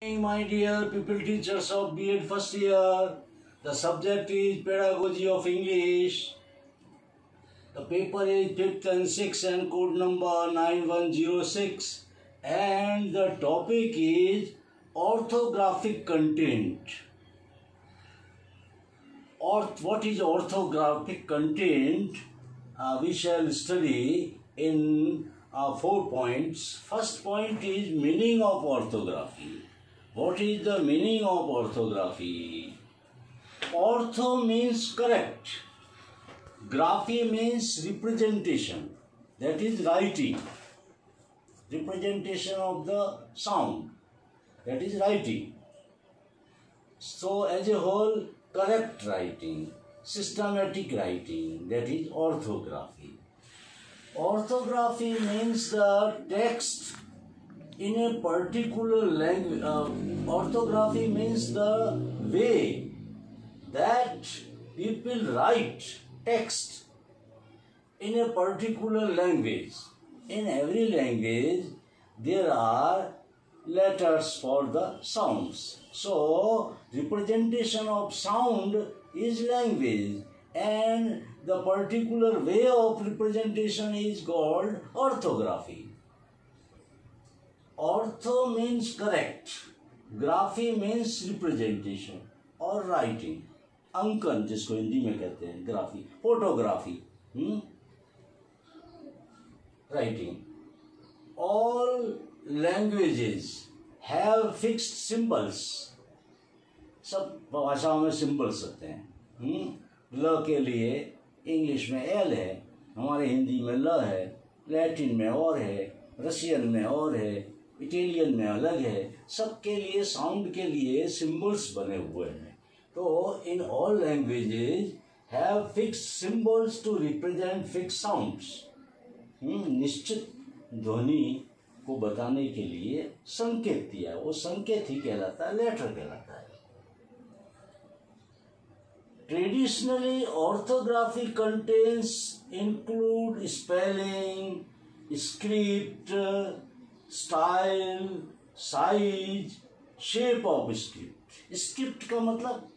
My dear pupil teachers of B.Ed first year, the subject is Pedagogy of English. The paper is 5th and 6th and code number 9106 and the topic is orthographic content. What is orthographic content? We shall study in 4 points. First point is meaning of orthography. What is the meaning of orthography? Ortho means correct. Graphy means representation. That is writing. Representation of the sound. That is writing. So as a whole, correct writing, systematic writing, that is orthography. Orthography means the text in a particular language. Orthography means the way that people write text in a particular language. In every language, there are letters for the sounds. So, representation of sound is language, and the particular way of representation is called orthography. Ortho means correct. Graphy means representation और writing. अंकन जिसको हिंदी में कहते हैं graphy, photography, writing. All languages have fixed symbols. सब भाषाओं में symbols होते हैं. ल के लिए इंग्लिश में एल है, हमारे हिंदी में ल है, लैटिन में और है, रशियन में और है, इटालियन में अलग है. सबके लिए साउंड के लिए सिंबल्स बने हुए हैं. तो in all languages have fixed symbols to represent fixed sounds. निश्चित ध्वनि को बताने के लिए संकेत दिया, वो संकेत ही कहलाता है, लेटर कहलाता है. Traditionally, orthography contains include spelling, script, style, size, shape of script. Script का मतलब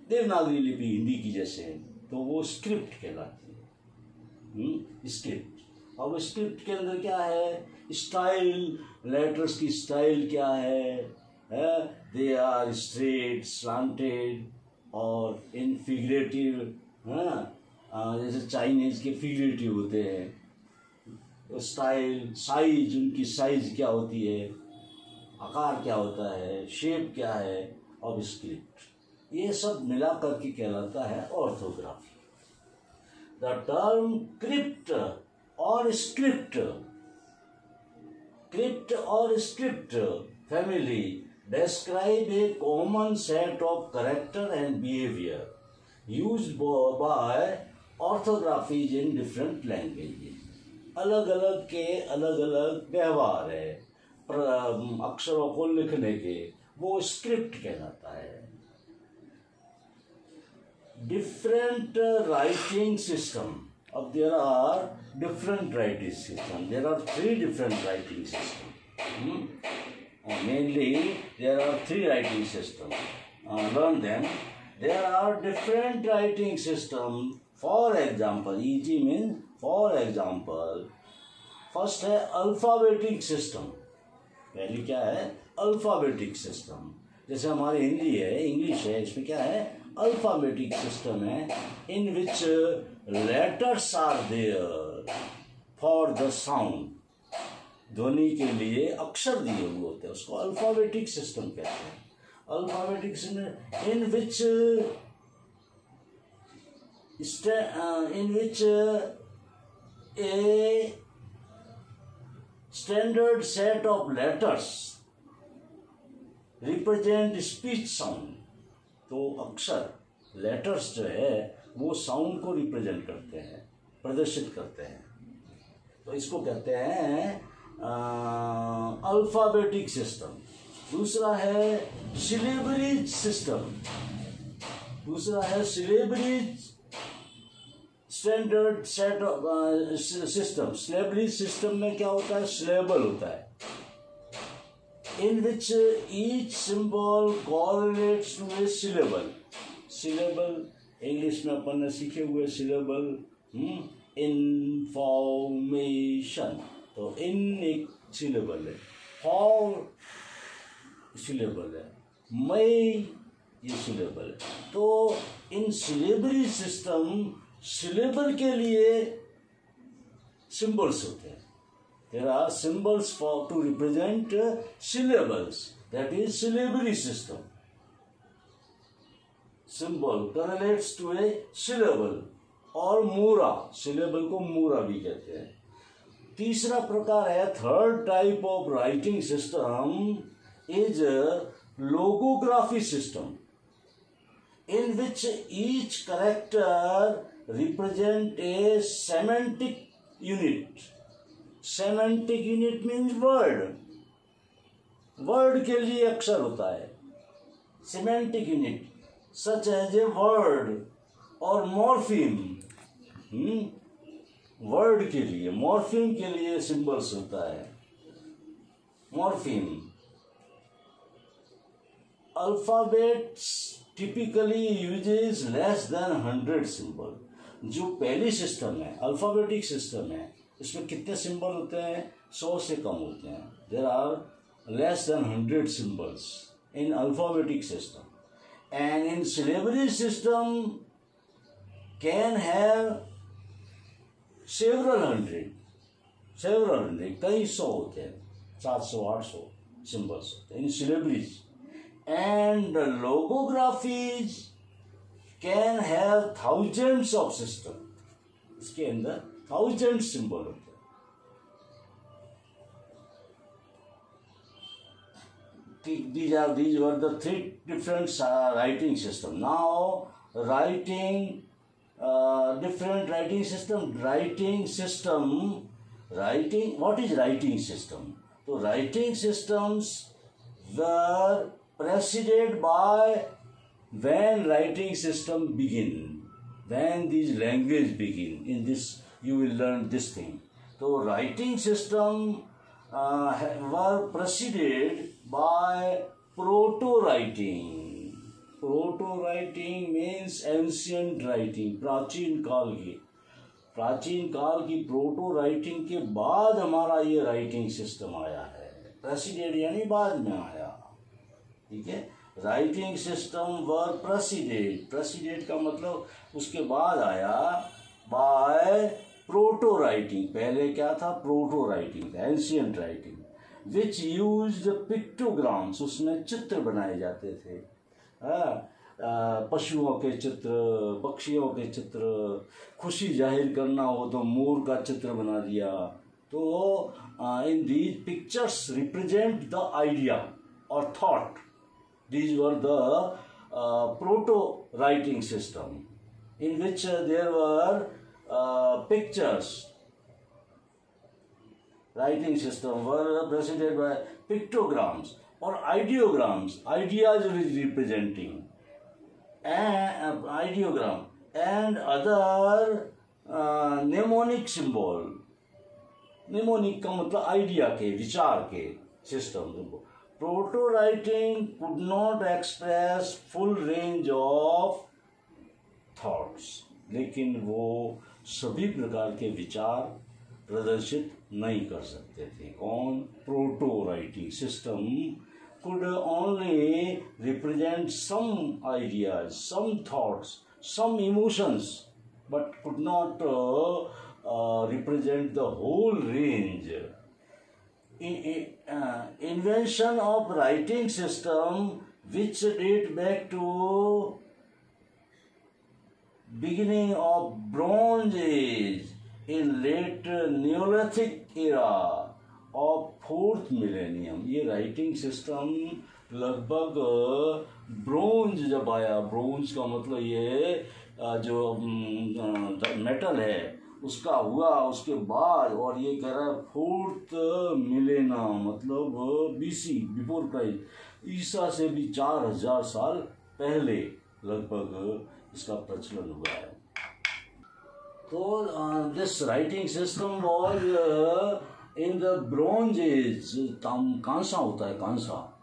देवनागरी लिपि हिंदी की जैसे है, तो वो स्क्रिप्ट कहलाती है. स्क्रिप्ट. अब स्क्रिप्ट के अंदर क्या है? स्टाइल, लेटर्स की स्टाइल क्या है? दे आर स्ट्रेट, स्लांटेड और इन फिगरेटिव. जैसे चाइनीज के फिगरेटिव होते हैं. स्टाइल, साइज, उनकी साइज क्या होती है, आकार क्या होता है, शेप क्या है, और स्क्रिप्ट. ये सब मिला करके कहलाता है ऑर्थोग्राफी. द टर्म क्रिप्ट और स्क्रिप्ट, क्रिप्ट और script family describe a common set of character and behavior used by orthographies in different languages. अलग अलग के अलग अलग व्यवहार है अक्षरों को लिखने के, वो स्क्रिप्ट कहलाता है. Different writing system. अब there are different writing system. There are 3 different writing systems. Mainly, there are 3 writing systems. Learn them. There are different writing systems. For example, EG means for example. First है alphabetic system. पहली क्या है? Alphabetic system. जैसे हमारी हिंदी है, English है, इसमें क्या है? अल्फ़ाबेटिक सिस्टम है. In which letters are there for the sound. ध्वनि के लिए अक्षर दिए हुए होते हैं, उसको अल्फ़ाबेटिक सिस्टम कहते हैं. Alphabetic system in which a standard set of letters represent speech sound. तो अक्षर, लेटर्स जो है वो साउंड को रिप्रेजेंट करते हैं, प्रदर्शित करते हैं. तो इसको कहते हैं अल्फ़ाबेटिक सिस्टम. दूसरा है सिलेबरीज सिस्टम. दूसरा है syllabaries standard set of system. Syllabaries system में क्या होता है? सिलेबल होता है. in which each symbol correlates to a syllable. Syllable English में अपन ने सीखे हुए syllable, information, तो in एक syllable है, for syllable है, मैं ये syllable है. तो इन syllabary system syllable के लिए symbols होते हैं. There are symbols to represent syllables. That is syllabary system. Symbol correlates to a syllable और मूरा, syllable को मूरा भी कहते हैं. तीसरा प्रकार है, third type of writing system is logography system, in which each character represent a semantic unit. Semantic unit means word. Word के लिए अक्षर होता है. Semantic unit such as a word और morpheme. Word के लिए, morpheme के लिए symbols होता है. Morpheme. Alphabets typically uses less than 100 symbol. जो पहली सिस्टम है, अल्फाबेटिक सिस्टम है, इसमें कितने सिंबल होते हैं? 100 से कम होते हैं. There are less than 100 symbols in alphabetic system. And in syllabary system can have several hundred, कई 100 होते हैं, 700-800 सिंबल्स होते हैं in syllabaries. And logographies can have thousands of system. इसके अंदर 1000 सिंबल होते हैं. These were the 3 different writing system. Now writing different writing system. What is writing system? So writing systems were preceded by when writing system begin, when these language begin. In this you will learn this thing. So writing system were preceded by proto-writing. Proto-writing means ancient writing, प्राचीन काल की proto-writing के बाद हमारा ये writing system आया है. Preceded यानी बाद में आया. ठीक है. Writing system were preceded का मतलब उसके बाद आया by proto writing. पहले क्या था? proto writing, ancient writing, which used pictograms. उसमें चित्र बनाए जाते थे. पशुओं के चित्र, पक्षियों के चित्र, खुशी जाहिर करना हो तो मोर का चित्र बना दिया. तो in these pictures represent the idea or thought. These were the proto writing system in which there were pictures. Writing system were preceded by pictograms or ideograms. Ideas is representing and ideogram and other mnemonic symbol. Mnemonic का मतलब idea के, विचार के system. Proto writing could not express full range of thoughts. लेकिन वो सभी प्रकार के विचार प्रदर्शित नहीं कर सकते थे. कौन? Proto writing system could only represent some ideas, some thoughts, some emotions, but could not represent the whole range. Invention of writing system which date back to beginning of Bronze Age in late Neolithic era of 4th millennium. ये writing system लगभग bronze जब आया, bronze का मतलब ये जो metal है उसका हुआ उसके बाद, और ये कह रहा है 4th मिलेना मतलब BC, बिफोर क्राइस्ट, ईसा से भी 4000 साल पहले लगभग इसका प्रचलन हुआ है. तो this writing system was in the bronze age, कांसा होता है, कांसा,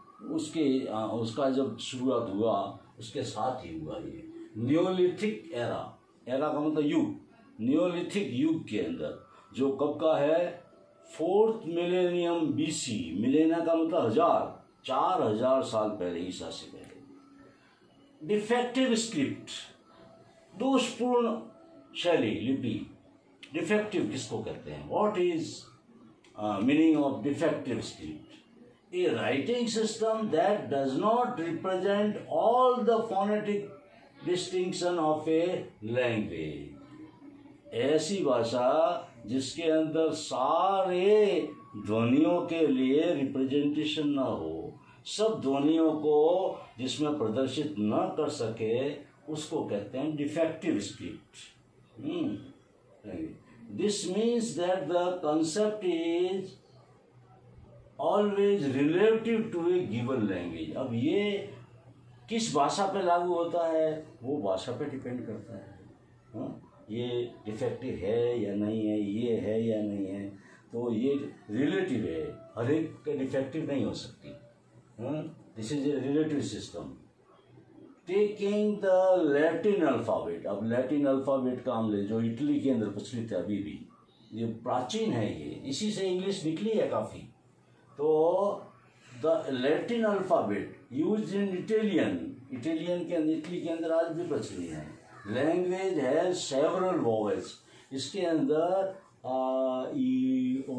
उसका जब शुरुआत हुआ उसके साथ ही हुआ ये नियोलिथिक एरा। एरा का मतलब युग, नियोलिथिक युग के अंदर, जो कब का है, 4th मिलेनियम BC। मिलेनिया का मतलब 4000 साल पहले, ईसा से पहले। डिफेक्टिव स्क्रिप्ट, दोषपूर्ण शैली, लिपि। डिफेक्टिव किसको कहते हैं? What is meaning of defective script? A writing system that does not represent all the phonetic distinction of a language। ऐसी भाषा जिसके अंदर सारे ध्वनियों के लिए रिप्रेजेंटेशन ना हो, सब ध्वनियों को जिसमें प्रदर्शित न कर सके, उसको कहते हैं defective script. This means that the concept is always relative to a given language. अब ये किस भाषा पे लागू होता है, वो भाषा पे डिपेंड करता है। ये डिफेक्टिव है या नहीं है, ये है या नहीं है, तो ये रिलेटिव है, हर एक का डिफेक्टिव नहीं हो सकती। This is a relative system. Taking the Latin alphabet, अब लैटिन अल्फ़ाबेट का हम ले, जो इटली के अंदर प्रचलित है अभी भी, ये प्राचीन है, ये इसी से इंग्लिश निकली है काफ़ी। तो the Latin alphabet use in Italian के अंदर, इटली के अंदर आज भी प्रचलित है। लैंग्वेज है सेवरल वॉवेल्स, इसके अंदर ई ओ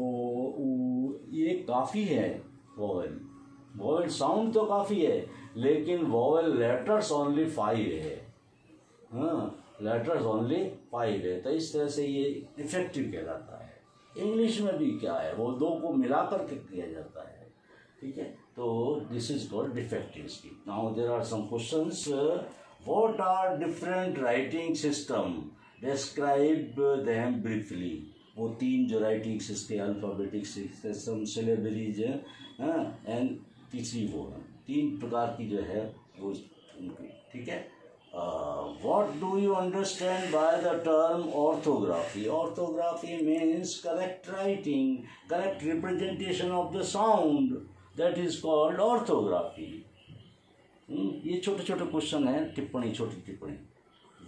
ऊ, ये काफ़ी है वॉवेल साउंड तो काफ़ी है, लेकिन वॉवेल लेटर्स ओनली 5 है। लेटर्स ओनली 5 है, तो इस तरह से ये इफेक्टिव कहलाता है। इंग्लिश में भी क्या है, वो दो को मिला करके किया जाता है, ठीक है। तो this is called defective script. Now there are some questions. What are different writing system, describe them briefly. वो 3 जो writing system, alphabetic system, syllabaries and तीसरी वो 3 प्रकार की जो है वो, ठीक है। What do you understand by the term orthography? Orthography means correct writing, correct representation of the sound. That is called orthography. ये छोटे छोटे क्वेश्चन है, टिप्पणी, छोटी टिप्पणी।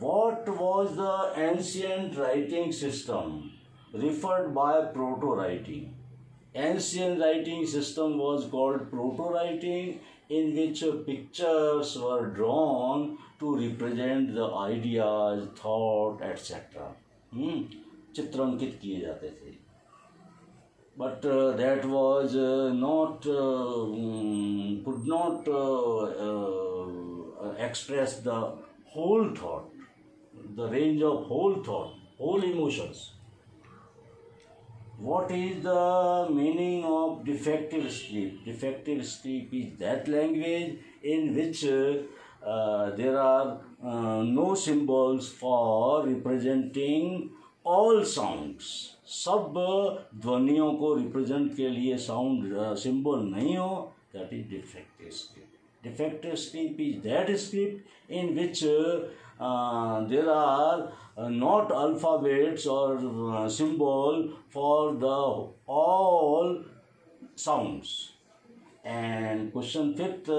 What was the ancient writing system referred by proto-writing? Ancient writing system was called proto-writing, in which pictures were drawn to represent the ideas, thought, etc. चित्रांकित किए जाते थे। But that was could not express the whole thought, the range of whole thought, whole emotions. What is the meaning of defective script? Defective script is that language in which there are no symbols for representing all sounds. सब ध्वनियों को represent के लिए sound symbol नहीं हो, that is defective script. Defective script is that script in which there are not alphabets or symbol for the all sounds. And question 5th,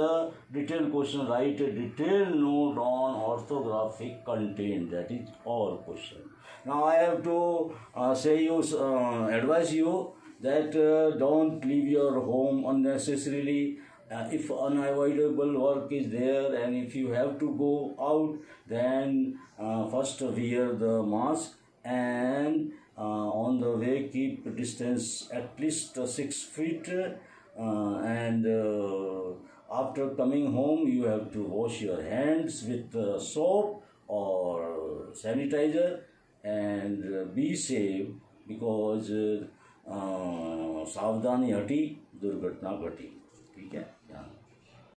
detailed question, write a detailed note on orthographic content. That is all question. Now I have to advise you that don't leave your home unnecessarily. If unavoidable work is there and if you have to go out, then first wear the mask, and on the way keep distance at least 6 feet, and after coming home you have to wash your hands with soap or sanitizer, and be safe, because सावधानी हटी दुर्घटना घटी, ठीक है।